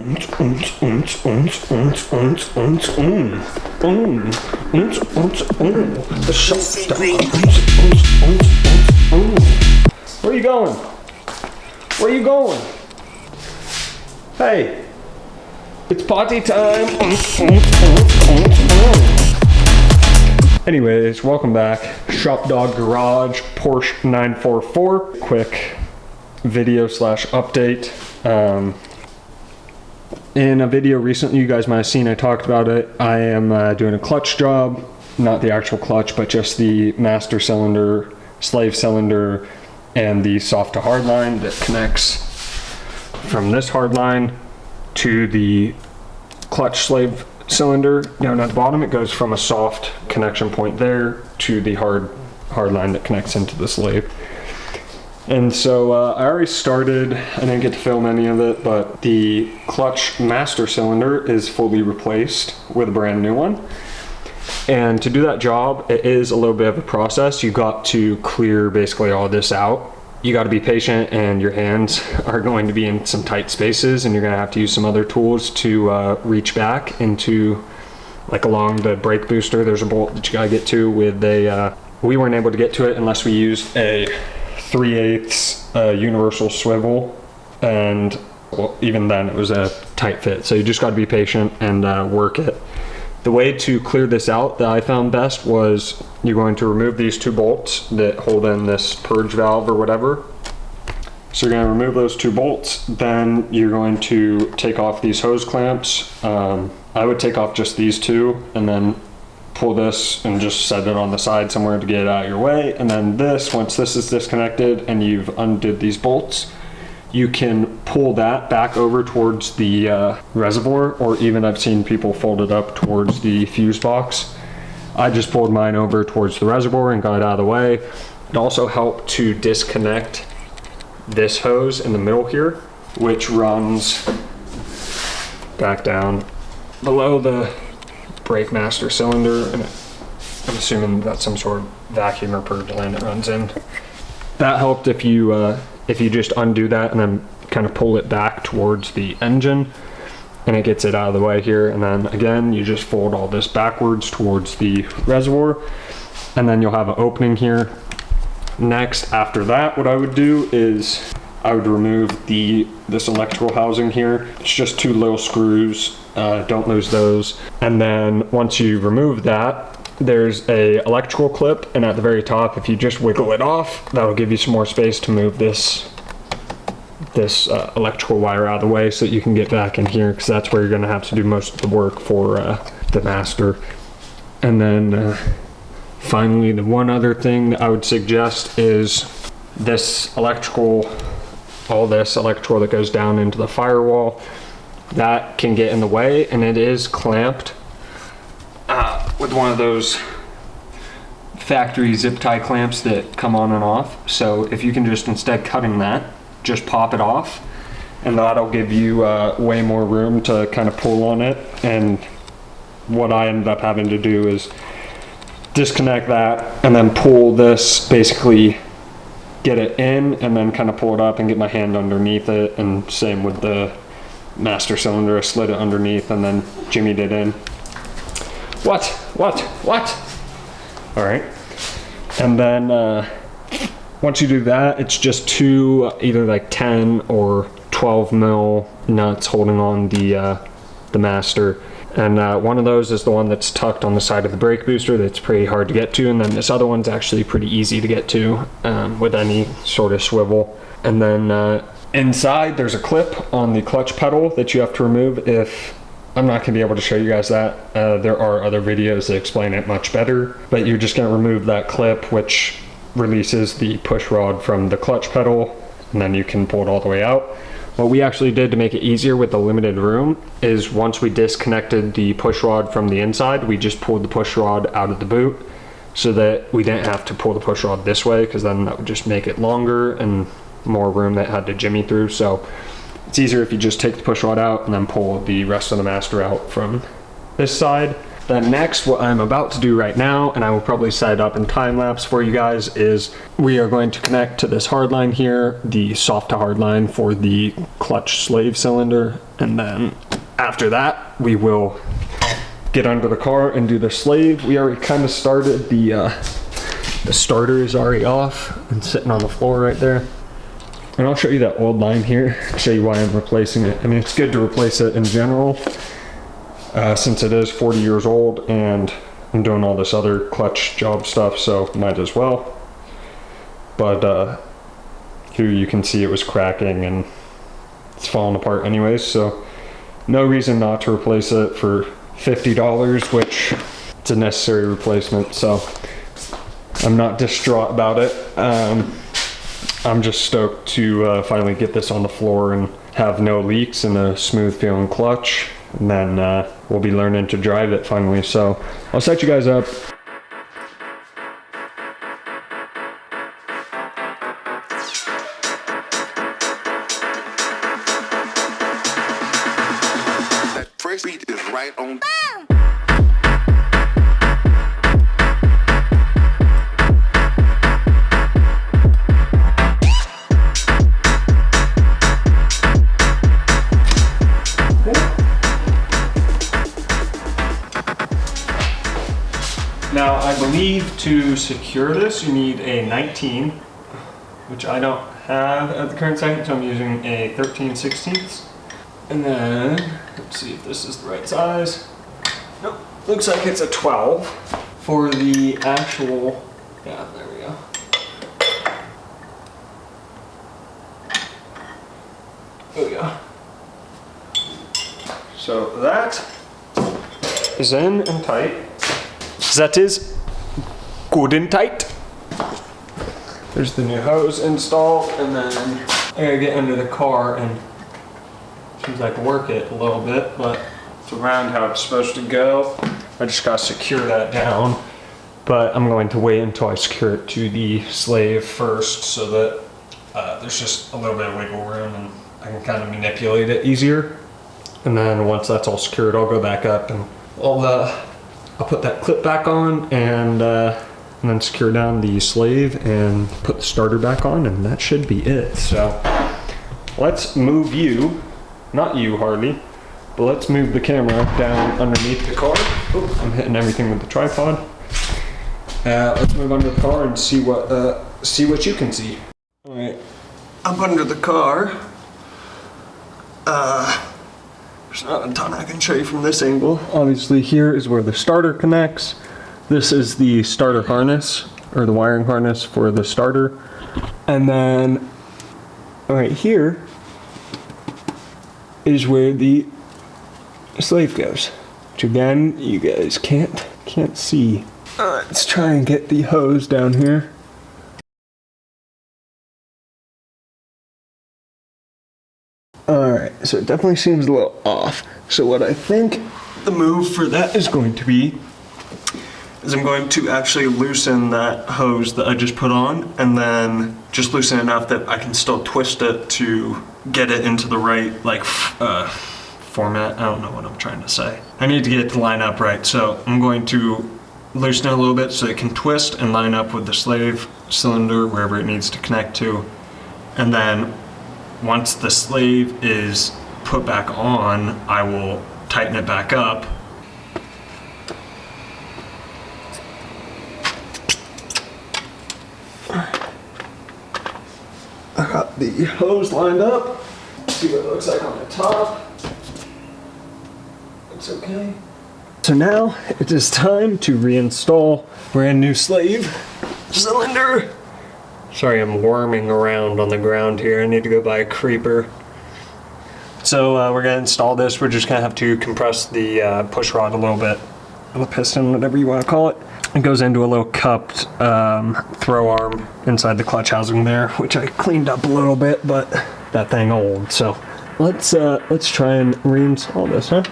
Where are you going? Where are you going? Hey, it's party time. Anyways, welcome back. Shop Dog Garage, Porsche 944. Quick video slash update. In a video recently, you guys might have seen, I talked about it. I am doing a clutch job, not the actual clutch, but just the master cylinder, slave cylinder, and the soft to hard line that connects from this hard line to the clutch slave cylinder down at the bottom. It goes from a soft connection point there to the hard line that connects into the slave. And so I already started. I didn't get to film any of it, but the clutch master cylinder is fully replaced with a brand new one. And to do that job, it is a little bit of a process. You got to clear basically all this out. You got to be patient, and your hands are going to be in some tight spaces, and you're going to have to use some other tools to reach back into, like along the brake booster. There's a bolt that you got to get to with a, we weren't able to get to it unless we used a 3/8 universal swivel, and well, even then it was a tight fit. So you just got to be patient and work it. The way to clear this out that I found best was you're going to remove these two bolts that hold in this purge valve or whatever. So you're going to remove those two bolts. Then you're going to take off these hose clamps. I would take off just these two and then pull this and just set it on the side somewhere to get it out of your way. And then this, once this is disconnected and you've undid these bolts, you can pull that back over towards the reservoir, or even I've seen people fold it up towards the fuse box. I just pulled mine over towards the reservoir and got it out of the way. It also helped to disconnect this hose in the middle here, which runs back down below the brake master cylinder, and I'm assuming that's some sort of vacuum or purge line that runs in. That helped if you just undo that and then kind of pull it back towards the engine, and it gets it out of the way here. And then again, you just fold all this backwards towards the reservoir, and then you'll have an opening here. Next, after that, what I would do is I would remove this electrical housing here. It's just two little screws, don't lose those. And then once you remove that, there's a electrical clip, and at the very top, if you just wiggle it off, that'll give you some more space to move this electrical wire out of the way so that you can get back in here, because that's where you're going to have to do most of the work for the master. And then finally, the one other thing that I would suggest is this electrical, all this electrical that goes down into the firewall, that can get in the way, and it is clamped with one of those factory zip tie clamps that come on and off. So if you can just, instead cutting that, just pop it off, and that'll give you way more room to kind of pull on it. And what I ended up having to do is disconnect that and then pull this, basically get it in and then kind of pull it up and get my hand underneath it. And same with the master cylinder, I slid it underneath and then jimmied it in. What? All right. And then once you do that, it's just two either like 10 or 12 mil nuts holding on the master. And one of those is the one that's tucked on the side of the brake booster that's pretty hard to get to. And then this other one's actually pretty easy to get to with any sort of swivel. And then inside there's a clip on the clutch pedal that you have to remove. If I'm not going to be able to show you guys that. There are other videos that explain it much better, but you're just going to remove that clip, which releases the push rod from the clutch pedal, and then you can pull it all the way out. What we actually did to make it easier with the limited room is once we disconnected the push rod from the inside, we just pulled the push rod out of the boot so that we didn't have to pull the push rod this way, because then that would just make it longer and more room that had to jimmy through. So it's easier if you just take the push rod out and then pull the rest of the master out from this side. Then next, what I'm about to do right now, and I will probably set it up in time lapse for you guys, is we are going to connect to this hard line here, the soft to hard line for the clutch slave cylinder. And then after that, we will get under the car and do the slave. We already kind of started. The starter is already off and sitting on the floor right there. And I'll show you that old line here, show you why I'm replacing it. I mean, it's good to replace it in general, since it is 40 years old and I'm doing all this other clutch job stuff, so might as well. But here you can see it was cracking and it's falling apart anyways, so no reason not to replace it for $50, which it's a necessary replacement, so I'm not distraught about it. I'm just stoked to finally get this on the floor and have no leaks and a smooth feeling clutch. And then we'll be learning to drive it finally. So I'll set you guys up. That fresh beat is right on. Now, I believe to secure this, you need a 19, which I don't have at the current second, so I'm using a 13/16. And then, let's see if this is the right size. Nope, looks like it's a 12 for the actual, yeah, there we go. There we go. So that is in and tight. That is good and tight. There's the new hose installed, and then I gotta get under the car and seems like work it a little bit, but it's around how it's supposed to go. I just gotta secure that down, but I'm going to wait until I secure it to the slave first so that there's just a little bit of wiggle room and I can kind of manipulate it easier. And then once that's all secured, I'll go back up and I'll put that clip back on and then secure down the slave and put the starter back on, and that should be it. So let's move you, not you Harley, but let's move the camera down underneath the car. Oh, I'm hitting everything with the tripod. Let's move under the car and see what you can see. All right, up under the car. There's not a ton I can show you from this angle. Obviously here is where the starter connects. This is the starter harness, or the wiring harness for the starter. And then right here is where the slave goes, which again, you guys can't see. Let's try and get the hose down here. Alright, so it definitely seems a little off. So what I think the move for that is going to be is I'm going to actually loosen that hose that I just put on, and then just loosen enough that I can still twist it to get it into the right format. I don't know what I'm trying to say. I need to get it to line up right, so I'm going to loosen it a little bit so it can twist and line up with the slave cylinder wherever it needs to connect to. And then once the slave is put back on, I will tighten it back up. I got the hose lined up. See what it looks like on the top. Looks okay. So now it is time to reinstall brand new slave cylinder. Sorry, I'm worming around on the ground here. I need to go buy a creeper. So we're gonna install this. We're just gonna have to compress the push rod a little bit, or the piston, whatever you want to call it. It goes into a little cupped throw arm inside the clutch housing there, which I cleaned up a little bit, but that thing old. So let's try and reinstall this, huh?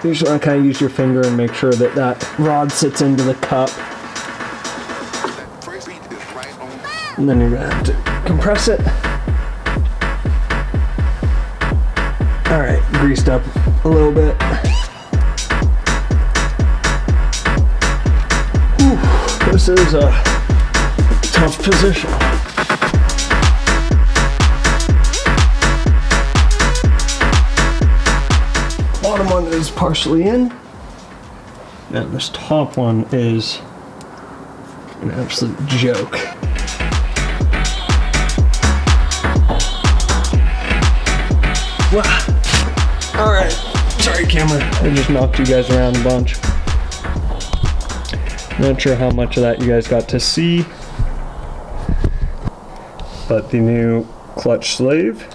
You just want to kind of use your finger and make sure that that rod sits into the cup. And then you're gonna have to compress it. All right, greased up a little bit. This is a tough position. Bottom one is partially in, and this top one is an absolute joke. Wow. All right, sorry camera, I just knocked you guys around a bunch. Not sure how much of that you guys got to see, but the new clutch slave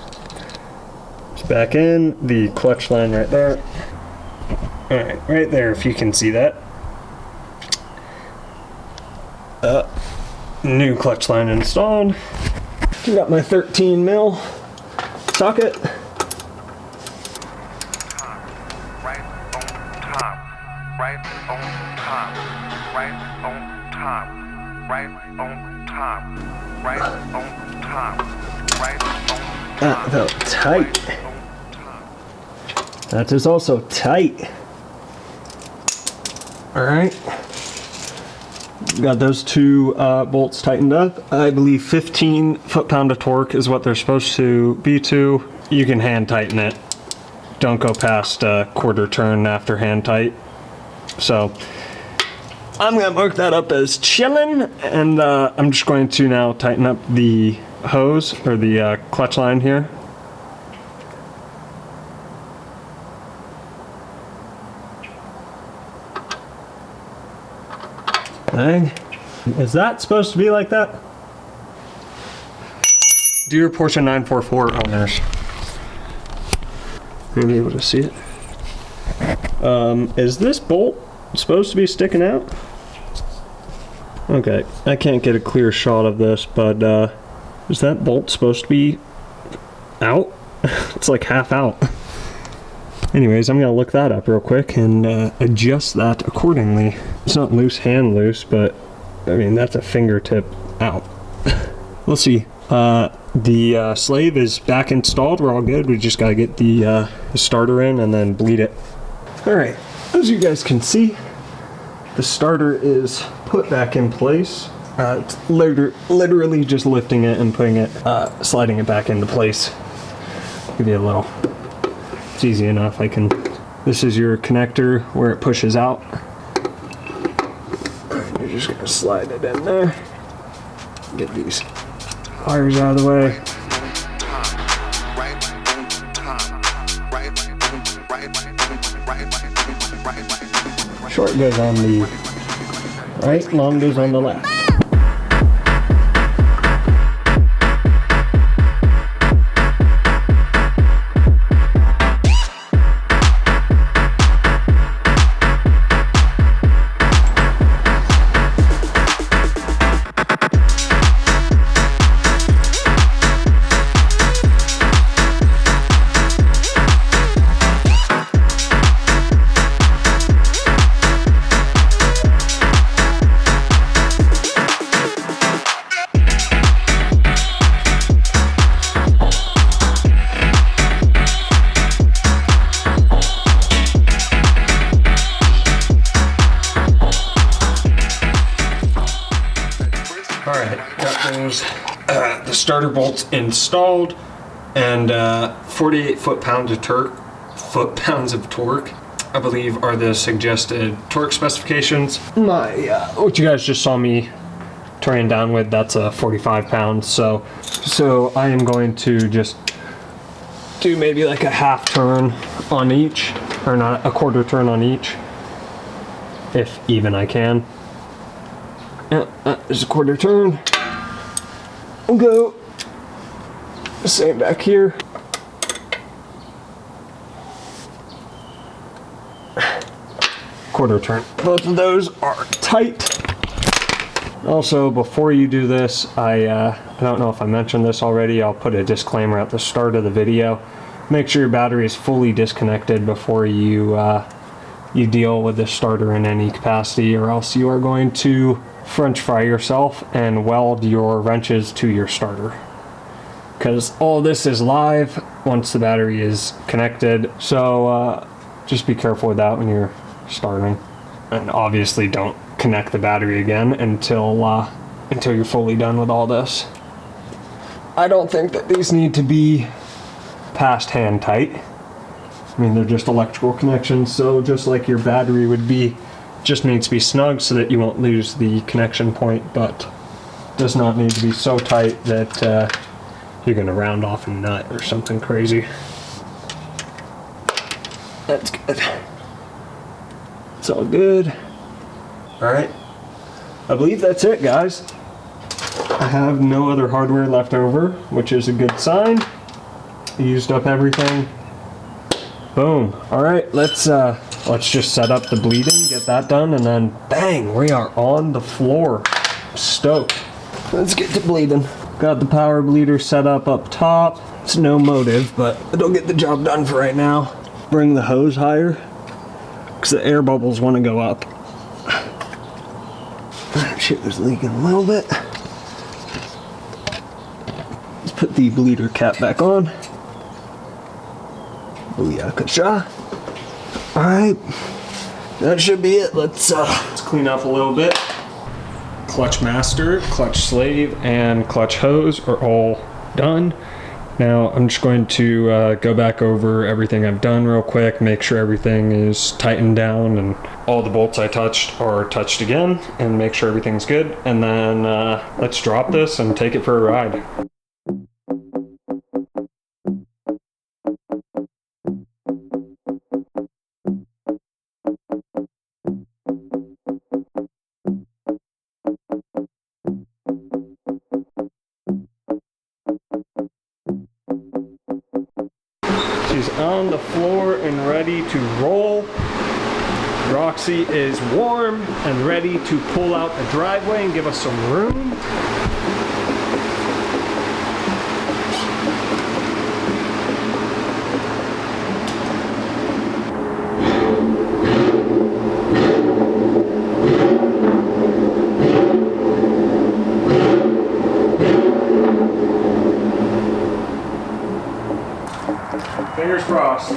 is back in, the clutch line right there. All right, right there, if you can see that. New clutch line installed. Got my 13 mil socket. Right on top, right on top, right on top, right on top, right on top, right on top. That felt tight. That is also tight. All right. Got those two bolts tightened up. I believe 15 foot-pound of torque is what they're supposed to be to. You can hand tighten it. Don't go past a quarter turn after hand tight. So I'm gonna mark that up as chillin', and I'm just going to now tighten up the hose or the clutch line here. Dang. Is that supposed to be like that? Dear Porsche 944 owners, you'll be able to see it. Is this bolt supposed to be sticking out? Okay, I can't get a clear shot of this, but is that bolt supposed to be out? It's like half out. Anyways, I'm gonna look that up real quick and adjust that accordingly. It's not loose hand loose, but I mean, that's a fingertip out. We'll see. The slave is back installed. We're all good. We just gotta get the starter in and then bleed it. All right, as you guys can see, the starter is put back in place. It's literally just lifting it and putting it, sliding it back into place. Give you a little. It's easy enough. This is your connector where it pushes out. You're just gonna slide it in there. Get these wires out of the way. Short goes on the right, long goes on the left. The starter bolts installed, and 48 foot-pounds of torque, I believe, are the suggested torque specifications. What you guys just saw me turning down with, that's a 45 pounds. So I am going to just do maybe like a half turn on each, or not, a quarter turn on each, if even I can. Yeah, there's a quarter turn. We'll go same back here. Quarter turn. Both of those are tight. Also, before you do this, I don't know if I mentioned this already. I'll put a disclaimer at the start of the video. Make sure your battery is fully disconnected before you deal with the starter in any capacity, or else you are going to French fry yourself and weld your wrenches to your starter. Because all this is live once the battery is connected. So just be careful with that when you're starting. And obviously don't connect the battery again until you're fully done with all this. I don't think that these need to be past hand tight. I mean, they're just electrical connections, so just like your battery would be, just needs to be snug so that you won't lose the connection point, but does not need to be so tight that you're gonna round off a nut or something crazy. That's good. It's all good. All right, I believe that's it, guys. I have no other hardware left over, which is a good sign. Used up everything. Boom. All right, let's just set up the bleeding, get that done, and then bang, we are on the floor. I'm stoked. Let's get to bleeding. Got the power bleeder set up top. It's no motive, but it'll get the job done for right now. Bring the hose higher, because the air bubbles want to go up. That shit was leaking a little bit. Let's put the bleeder cap back on. Booyakasha. Alright, that should be it. Let's clean up a little bit. Clutch master, clutch slave, and clutch hose are all done. Now I'm just going to go back over everything I've done real quick, make sure everything is tightened down and all the bolts I touched are touched again, and make sure everything's good. And then let's drop this and take it for a ride. She's on the floor and ready to roll. Roxy is warm and ready to pull out the driveway and give us some room. Fingers crossed.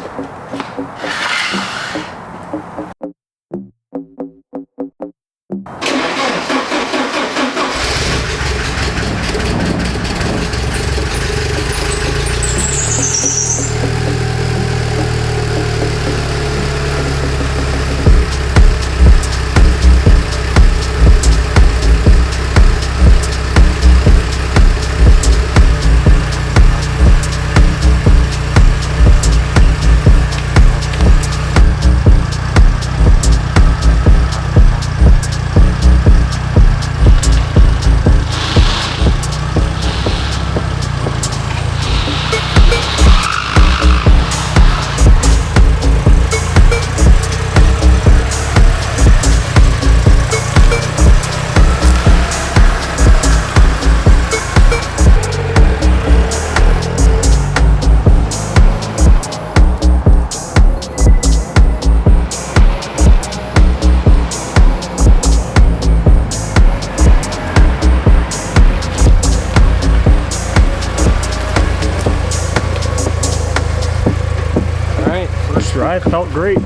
Ride felt great.